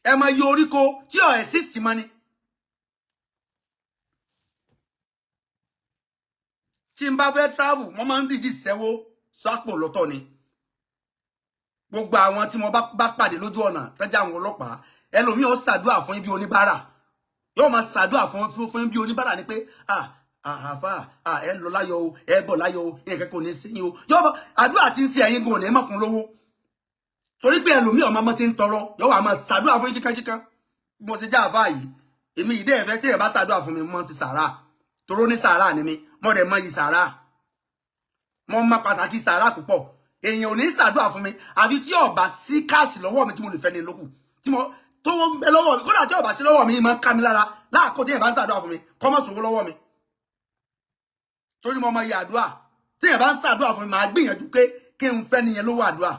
ẹ mọ iye oríko tí ò exist mọ́ ni. tí n bá fẹ́ travel wọ́n máa ń dìdí sẹ́wó sápò lọ́tọ̀ ni gbogbo àwọn tí mo bá pàdé lójú ọ̀nà tọ́jà àwọn ọlọ́pàá ẹlòmíì ó ṣàdúrà fún yín bí oníbàárà yóò máa ṣàdúrà fún yín bí oníbàárà ni pé àfà ẹ lọ láyọ̀ o ẹ bọ̀ láyọ̀ o nǹkan kò ní í sẹ́yìn o yóò bá àdúrà tí ń ṣe ẹ̀yin gan ò ní mọ̀ fún lówó torí pé ẹlòmíì ọmọ ti ń tọrọ yóò wá máa ṣàdúrà fún yín kíkankíkan bí mo ṣe já àfà yìí èmi ìdí ẹ̀fẹ́ tí ẹ̀ bá ṣàdúrà fún mi mo ṣe sàrà toró ní sàrà ni mi mo dẹ̀ mọ yìí sàrà mo mọ pàtàkì sàrà púpọ̀ èèyàn ò ní ṣàdúrà fún mi àfi tí ó bá sí káàsì lọ́wọ́ mi tí mo lè fẹ́ ní lókù tí mo tó ń bẹ lọ́wọ́ mi kódà tí ó bá sí lọ́wọ́ mi máa ń ká mi lára láàkó tí ẹ̀ bá ń ṣàdúrà fún mi kọ́ mọ̀ sòwò lọ́wọ́ mi torí mo mọ iye àdúrà tí ẹ̀ bá ń ṣàdúrà fún mi máa gbìyànjú pé kí n fẹ́ nìyẹn lówó àdúrà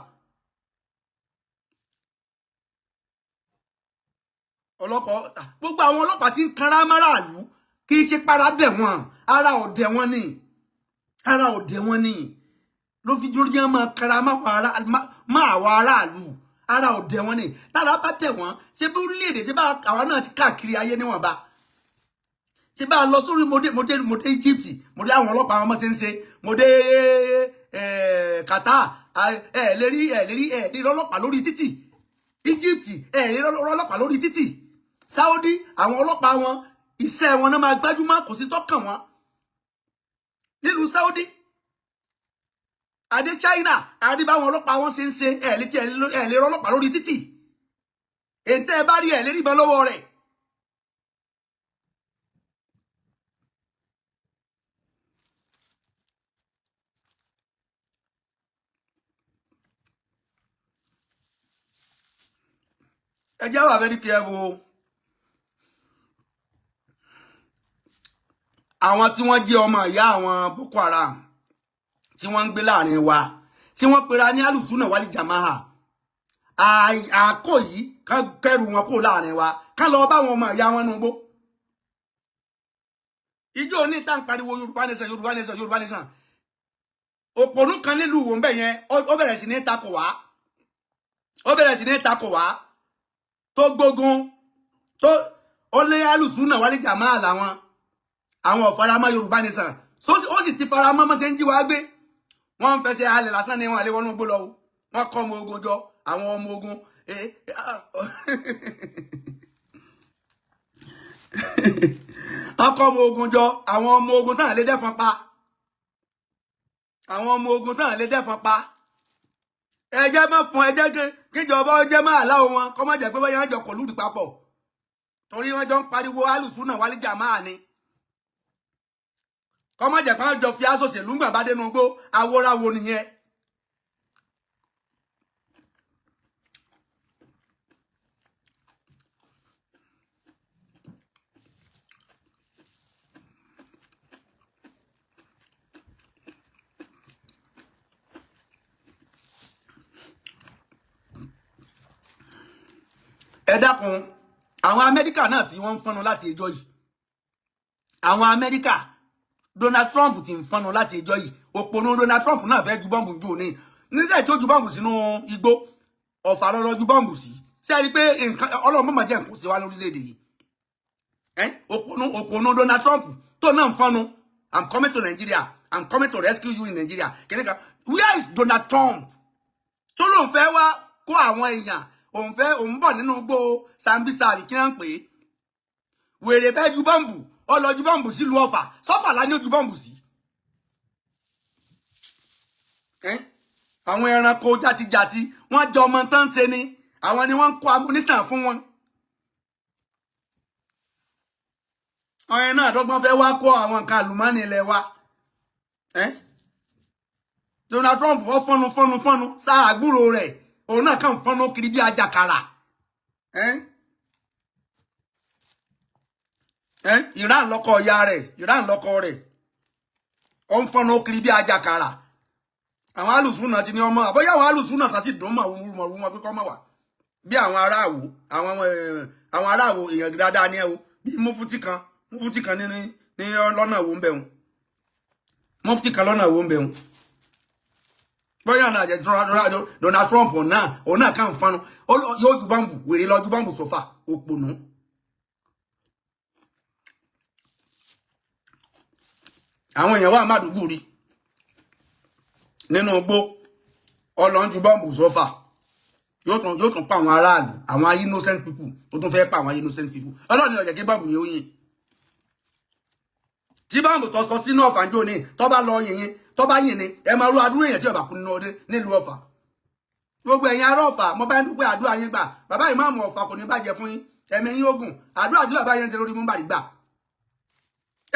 ọlọ́pàá gbogbo àwọn ọlọ́pàá tí ń kanra máràlú kì í ṣe para dẹ̀ wọ́n ara ọ̀dẹ̀ wọn ni ara ọ̀dẹ̀ wọn ni ló fi dúró jẹ́ máa kanra má àwọn aráàlú ara ọ̀dẹ̀ wọn ni tára bá tẹ̀ wọ́n ṣe bí orílẹ̀-èdè ṣe bá àwọn náà ti káàkiri ayé níwọ̀nba ṣe bá lọ sórí mo dé Egypt mo dé àwọn ọlọ́pàá àwọn ọmọ ṣe ń ṣe mo dé Qatar lérí ọlọ́pàá lórí títì Egypt lérí ọlọ́pàá lórí títì Saudi àwọn ọlọ́pàá wọn iṣẹ́ wọn náà máa gbájúmọ́ kò sí tọ́kàn wọn nílùú Saudi adé China àdìbáwọn ọlọ́pàá wọn ṣe ń ṣe lè ọlọ́pàá lórí títì ètò ẹ bá rí lè rí ìbọn lọ́wọ́ rẹ̀ ẹ jẹ́ wà very careful àwọn tí wọ́n jẹ́ ọmọ ìyá àwọn Boko Haram tí wọ́n ń gbé láàrin wa tí wọ́n pera ní alùsùnà wálé jamaha àkó yìí kán kẹrù wọn kó láàrin wa kán lọ bá wọn ọmọ ìyá wọn nùgbó ìjọ ní tá ń pariwo Yorùbá nation Yorùbá nation Yorùbá nation òpònú kan nílùú wò ń bẹ yẹn ó bẹ̀rẹ̀ sí ní takò wá tó gbógun tó ó lé alùsùnà wálé jamaha làwọn àwọn ọ̀faramọ́ Yorùbá nation ó sì ti faramọ́ mọ́ ṣe ń jí wa gbé wọ́n ń fẹsẹ̀ halẹ̀ lásán ni wọ́n àlẹ́ wọnú gbó lọ wọ́n kọ́ ọmọ ogun jọ àwọn ọmọ ogun wọ́n kọ́ ọmọ ogun jọ àwọn ọmọ ogun tán lè dẹ́fọn pa àwọn ọmọ ogun tán lè dẹ́fọn pa ẹjẹ́ má fún ẹjẹ́ kíjọba ọjẹ́ máa láwọn wọn kọ́ má jẹ́ pé wọ́n jọ kọ̀lùdì papọ̀ torí wọ́n jọ ń pariwo alùsùnà wálé jàmáà ni kọ́mọ jẹ̀ pé wọ́n jọ fi aṣọ òṣèlú gbà bá dénú gbó awóráwo nìyẹn. ẹ dákun àwọn Amẹ́ríkà náà tí wọ́n ń fọ́nà láti ẹjọ́ yìí àwọn Amẹ́ríkà Donald Trump ti ń fọ́nà láti ẹjọ́ yìí òpònú Donald Trump náà fẹ́ ju bọ́ǹbù jù ní nígbà tí ó ju bọ́ǹbù sínú igbó ọ̀fà lọ́rọ́ ju bọ́ǹbù sí ṣé ẹ rí i pé nǹkan ọlọ́run mọ̀mọ́ jẹ́ nǹkan sí wa lórílẹ̀‐èdè yìí òpònú Donald Trump tó náà ń fọ́nà I'm coming to Nigeria I'm coming to rescue you in Nigeria kìnìkan where is Donald Trump tó lóun fẹ́ wá kó àwọn èèyàn òun bọ̀ nínú igbó Sambisa àbí kí wọ́n ń pè é wèrè fẹ́ ju bọ́ǹbù ọlọ́jú bọ́ǹbù sí lu ọfà sọ́fà lá ní ojú bọ́ǹbù sí àwọn ẹranko játijàti wọ́n jọ ọmọ tán ṣe ni àwọn ni wọ́n ń kó amúnísàn fún wọn àwọn ẹran náà dọ́gbọ́n fẹ́ wá kó àwọn nǹkan àlùmọ́ọ́nì ilẹ̀ wa Donald Trump ó fọ́nu sáà àgbúrò rẹ̀ òun náà kàn fọ́nù kiri bí ajakara Iran lọkọ ìyá rẹ̀ Iran lọkọ rẹ̀ on fọ́nà kiri bí ajakara àwọn alùsùnà ti ní ọmọ àbọ́yá àwọn alùsùnà tá sì dùn mọ́ wọn pé kọ́ mọ́ wà bí àwọn aráàwò àwọn aráàwò èèyàn dáadáa ní ẹ̀wò bí mufti kan ní lọ́nà wo ń bẹ̀hùn mufti kan lọ́nà wo ń bẹ̀hùn bọ́yá náà jẹ́ Donald Trump náà kàn fanu yóò ju bámbù wèrè lọ ju bámbù sọ́fà òpònú. àwọn èèyàn wà má dùgbù rí nínú igbó ọlọ́njú bọ́ǹbù sọ́fà yóò tún pa àwọn aráàlú àwọn innocent people tó tún fẹ́ pa àwọn innocent people ọlọ́ni ọ̀jẹ̀ kí bọ́ǹbù yóò yìn tí bọ́ǹbù tó sọ sínú ọ̀fà jò ní tó bá lọ yìnyín tó bá yìn ní ẹ máa rú àdúrà èèyàn tí ọba kú nínú ọdẹ nílùú Ọ̀fà gbogbo ẹ̀yin ará Ọ̀fà mo bá ń dúpẹ́ àdúrà yín gbà bàbá ìmáàmù Ọ̀fà kò ní bàjẹ́ fún yín ẹ̀mí yín ogun àdúrà tí bàbá yẹn ń ṣe lórí mú bàrí gbà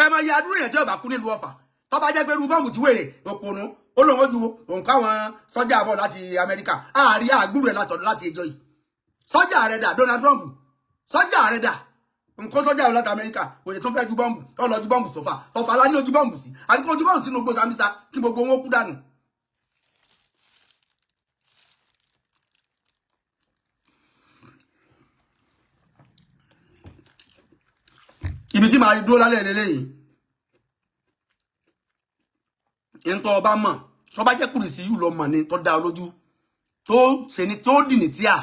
ẹ máa yẹ àdúrà èèyàn tí ọba kú nílùú Ọ̀fà tó bá jẹ́ pé irú bọ́ǹbù tí wèrè òpònú ó lóun ojú òun káwọn sọ́jà bọ̀ láti Amẹ́ríkà àárí àgbúrò ẹ̀ láti ẹjọ́ yìí sọ́jà rẹ̀ dà Donald Trump sọ́jà rẹ̀ dà nǹkan sọ́jà rẹ̀ láti Amẹ́ríkà òye tó fẹ́ ju bọ́ǹbù tó lọ ju bọ́ǹbù sọ́fà Ọ̀fà lá ní ojú bọ́ǹbù sí àti kó ojú bọ́ǹbù sínú gbó Sambisa kí gbogbo wọn kú dànù. ibi tí màá dúró lálẹ́ lélẹ́yìn ntọ́ ọba mọ̀ tó bá jẹ́ kùrìsì yìí lọ mọ̀ ni tó dá lójú tó ṣe ni tó dì ní tíà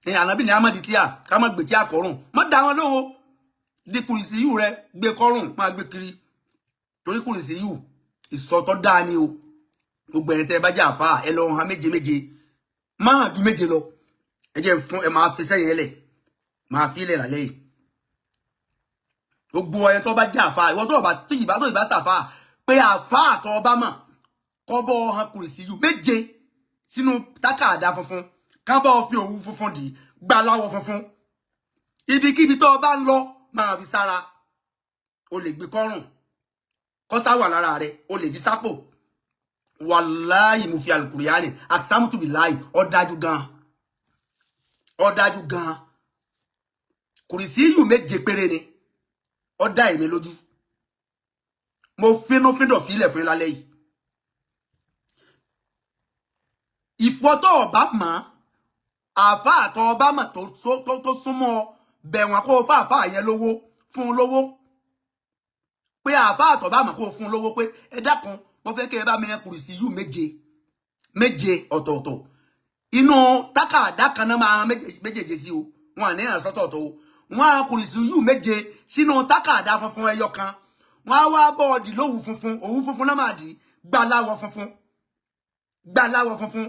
ní ànábì ní amadi tíà ká má gbé tíà kọrùn má dá wọn lóhùn di kùrìsì yìí rẹ gbé kọrùn má gbé kiri torí kùrìsì yìí ìsọtọ́ dáa ni o gbogbo ẹni tẹ́ ẹ bá jẹ́ àfa ẹ lọ hàn méje máa ju méje lọ ẹ jẹ́ fún ẹ máa fi sẹ́yìn ẹlẹ̀ máa fi ilẹ̀ lálẹ́ yìí gbogbo ẹni tó bá jẹ́ àfa ìwọ tó bá tí ìbá sàfà pé àfa àtọ ọba mọ̀ kọ́bọ̀ hàn kùrìsì yìí méje sínú tákàdá funfun kábọ̀ fi òwú funfun dì gbà láwọ̀ funfun ibikíbi tó bá ń lọ máa fi sára o lè gbé kọ́rùn kọ́sá wà lára rẹ̀ o lè fi sápò wàláyì mo fi alukùrìyàní àti sámútùbí láì ọ̀dájú gan kùrìsì yìí méje péré ni ọ̀dá èmi lójú mo fínúfíndọ̀ fílẹ̀ fún lálẹ́ yìí ìfọ́tọ̀ ọba mọ̀ àfá àtọ̀ ọba mọ̀ tó súnmọ́ bẹ̀wọ̀n kó fàáfà yẹn lówó fún lówó pé àfá àtọ̀ ọba mọ̀ kó fún lówó pé ẹ dákun mo fẹ́ kí ẹ bá mi yẹn kùrìsì yù méje ọ̀tọ̀ọ̀tọ̀ inú tákàdá kan náà máa méjèèjì sí o wọn à ní ìrànsọ́tọ̀ọ̀tọ̀ o wọn à kùrìsì yù méje sínú tákàdá funfun ẹyọ kan wọn á wá bọ́ọ̀dì lówù funfun òwú funfun náà máa dì gbàláwọ̀ funfun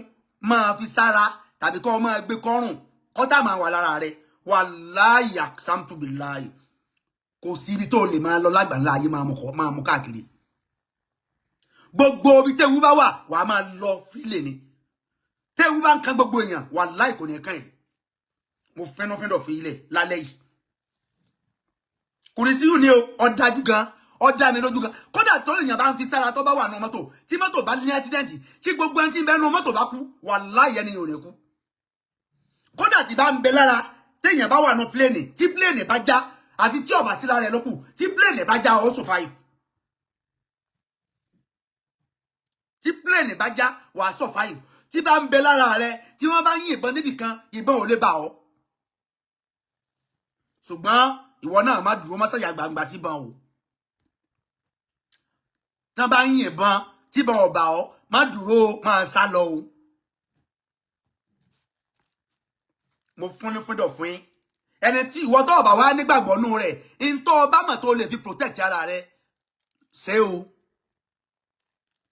máa fi sára tàbí kọ́ máa gbé kọ́rùn kọ́tà máa wà lára rẹ̀ wàláhì àksámtù bíláhì kò sí ibi tó lè máa lọ lágbàlá ayé máa mú káàkiri gbogbo ibi tẹ́wú bá wà wà á máa lọ fílẹ̀ ni tẹ́wú bá ń kan gbogbo èèyàn wàláhì kò ní kàn yìí mo fẹ́nàfẹ́ndọ̀ fi ilẹ̀ lálẹ́ yìí kùrìsì yìí ni ọ̀dájú gan ọ̀dá mi lójú gan kódà tó èèyàn bá ń fi sára tó bá wà nù mọ́tò tí mọ́tò bá ní ẹ́sídẹ́ǹtì tí gbogbo ẹni tí ń bẹ nù mọ́tò bá kú wàláhì ẹni ò ní kú kódà tí bá ń bẹ lára téèyàn bá wà nù pléènì tí pléènì bá já àfi tí ọba sí lára ẹ lókù tí pléènì bá já ó survive tí pléènì bá já wà á survive tí bá ń bẹ lára rẹ tí wọ́n bá yìn ìbọn níbì kan ìbọn ò lè bà ọ́ ṣùgbọ́n ìwọ náà má dúró má ṣàyà gbangba síbọn o tán bá ń yìnbọn tíbọn ọba ọ má dúró máa sá lọ o mo fún ní fúndọ̀ fún yín ẹni tí ìwọ tó ọba wá nígbàgbọ́ nù rẹ̀ ìntọ́ ọba mọ̀ tó lè fi protect ara rẹ̀ ṣé o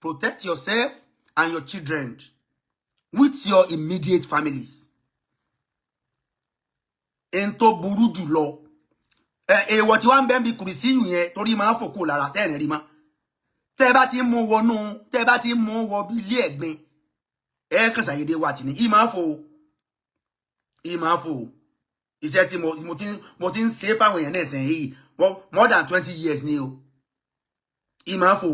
protect yourself and your children with your immediate families ìntọ́ burú jù lọ èèwọ̀ tí wọ́n ń bẹ́ ń bi kùrìsí yù yẹn torí máa ń fòkó lára tẹ́ẹ̀rẹ̀ rí mọ́ tẹ́ bá ti mú wọnú tẹ́ bá ti mú wọ bí ilé ẹ̀gbin ẹ kàn ṣàyédé wa tì ní ìmáa fò iṣẹ́ tí mo ti ń ṣe fáwọn èèyàn náà sẹ́yìn yìí more than 20 years ni o ìmáa fò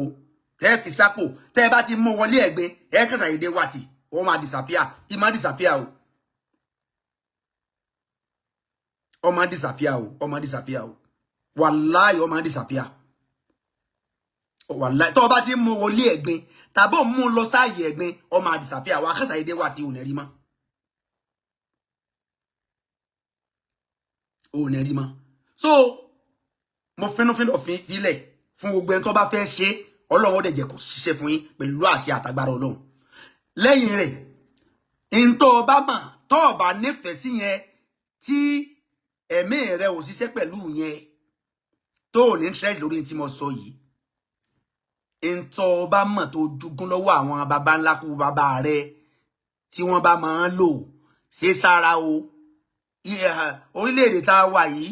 tẹ́ fi sápò tẹ́ bá ti mú wọlé ẹ̀gbin ẹ kàn ṣàyédé wa tì ó máa disappear ìmáa disappear o ọmọ disappear o wàláhì ọmọ disappear wàláhì tó bá ti mú wọlé ẹ̀gbin tàbí mú lọ sáàyè ẹ̀gbin ó máa disappear wa kasa ide wa tí ò ní rí mọ́ ò ní rí mọ́ so mo fínúfínú filẹ̀ fún gbogbo ẹni tó bá fẹ́ ṣe Ọlọ́run ó dẹ̀ jẹ́ kó ṣiṣẹ́ fún yín pẹ̀lú àṣẹ àtagbára Ọlọ́run lẹ́yìn rẹ̀ ntọ́ ọba mà tọ́ ọba nífẹ̀ẹ́ sí yẹn tí ẹ̀mí rẹ̀ ò ṣiṣẹ́ pẹ̀lú yẹn tó ò ní interest lórí tí mo sọ yìí ntọ́ ọba mà tó jogún lọ́wọ́ àwọn baba ńlá kú baba rẹ̀ tí wọ́n bá máa ń lò ṣe sára o orílẹ̀-èdè tá a wà yìí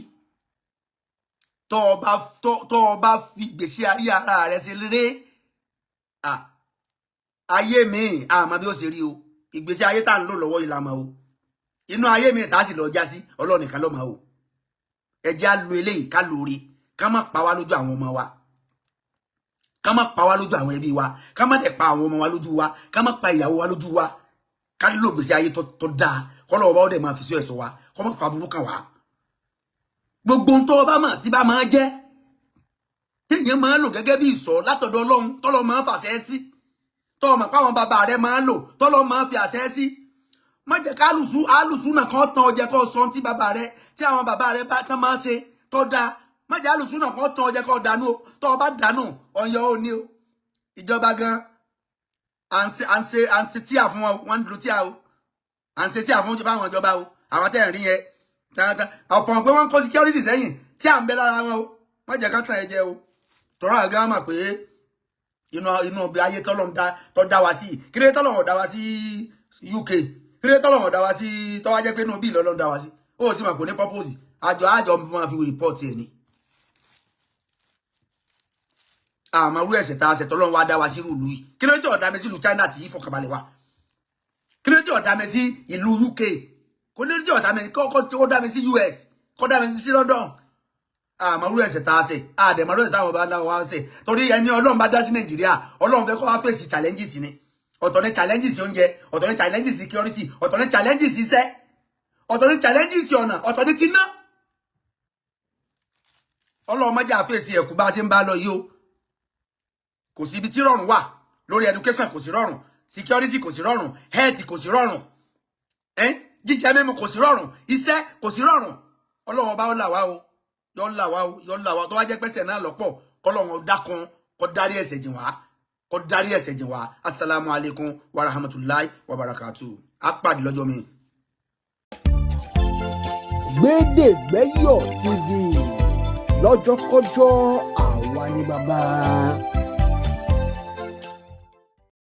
tọ́ ọba fi gbèsè ayé ara rẹ̀ ṣe rere ayé mi àmọ́ bí ó ṣe rí o ìgbésí ayé tá ń lò lọ́wọ́ ìlàmà o inú ayé mi tá sì lọ já sí Ọlọ́run nìkan ló mọ̀ o ẹ jẹ́ á lo eléyìí ká lóore ká má pa wá lójú àwọn ọmọ wa ká má pa wá lójú àwọn ẹbí wa ká má dẹ̀ pa àwọn ọmọ wa lójú wa ká má pa ìyàwó wa lójú wa ká lò ìgbésí ayé tó dáa kọ́lọ́ ọba ó dẹ̀ máa fi sí ẹ̀sọ́ wa kọ́ má fa burú kan wá gbogbo ntọ́ ọba mà tí bá máa jẹ́ téèyàn máa lò gẹ́gẹ́ bí ìsọ̀ látọ̀dọ̀ Ọlọ́run tọ́lọ́ máa fàṣẹ sí tọ́ ma pa àwọn bàbá rẹ̀ máa lò tọ́lọ́ máa fi àṣẹ sí má jẹ́ ká alùsù náà kan tán ọjẹ́ kó sọ tí bàbá rẹ̀ tí àwọn bàbá rẹ̀ bá tán máa ṣe tó dáa má jẹ́ alùsù náà kan tán ọjẹ́ kó dànù tó bá dànù ọ̀yọ́ ò ní o ìjọba gan à ń ṣe tíà fún wọn dúró tíà o à ń ṣe tíà fún àwọn ìjọba o àwọn tẹ̀ ń rí yẹn ọ̀pọ̀ pé wọ́n kó security sẹ́yìn tí à ń bẹ lára wọn o má jẹ́ ká tàn ẹ jẹ o tọ́rọ àgá mà pé inú bí ayé tọ́ dá wa sí kílé tọ́lọ̀ dá wa sí UK kílé tọ́lọ̀ dá wa sí tọ́wá jẹ́ pé inú bí ìlọ́lọ́ dá wa sí ó sì mà kò ní purpose àjọ fún wa fi report ẹ̀ ni àmọ́ rú ẹ̀sẹ̀ tá a ṣẹ̀ tọ́lọ́ wa dá wa sí ìlú yìí kílé tí ọ̀dá mi sí ìlú China tí fọkànbalẹ̀ wa kílé tí ọ̀dá mi sí ìlú UK kò ní tí ọ̀dá mi kó dá mi sí US kó dá mi sí London àmọ́rú ẹ̀sẹ̀ tá a ṣe àdèmọ́rú ẹ̀sẹ̀ táwọn bá dáwọ́ wá ṣe torí ẹni Ọlọ́run bá dá sí Nàìjíríà Ọlọ́run fẹ́ kó wá fèsì challenges ni ọ̀tọ̀ ní challenges oúnjẹ ọ̀tọ̀ ní challenges security ọ̀tọ̀ ní challenges iṣẹ́ ọ̀tọ̀ ní challenges ọ̀nà ọ̀tọ̀ ní tiná Ọlọ́run má jẹ́ àfèsì ẹ̀kú bá ṣe ń bá lọ yìí o kò sí ibi tí rọrùn wà lórí education kò sí rọrùn security kò sí rọrùn health kò sí rọrùn jíjẹ mímu kò sí rọrùn iṣẹ́ kò sí rọrùn Ọlọ́run bá là wá o yọ là wá tó wá jẹ́ pẹ́sẹ̀ náà lọ́pọ̀ kọ́lọ́run dákun kó dárí ẹ̀ṣẹ̀ jìn wá assalamu alaikum wa rahmatullahi wa barakatuh á pàdé lọ́jọ́ mi. Gbédègbẹ́yọ̀ TV lọ́jọ́kọ́jọ́ àwa ni bàbá.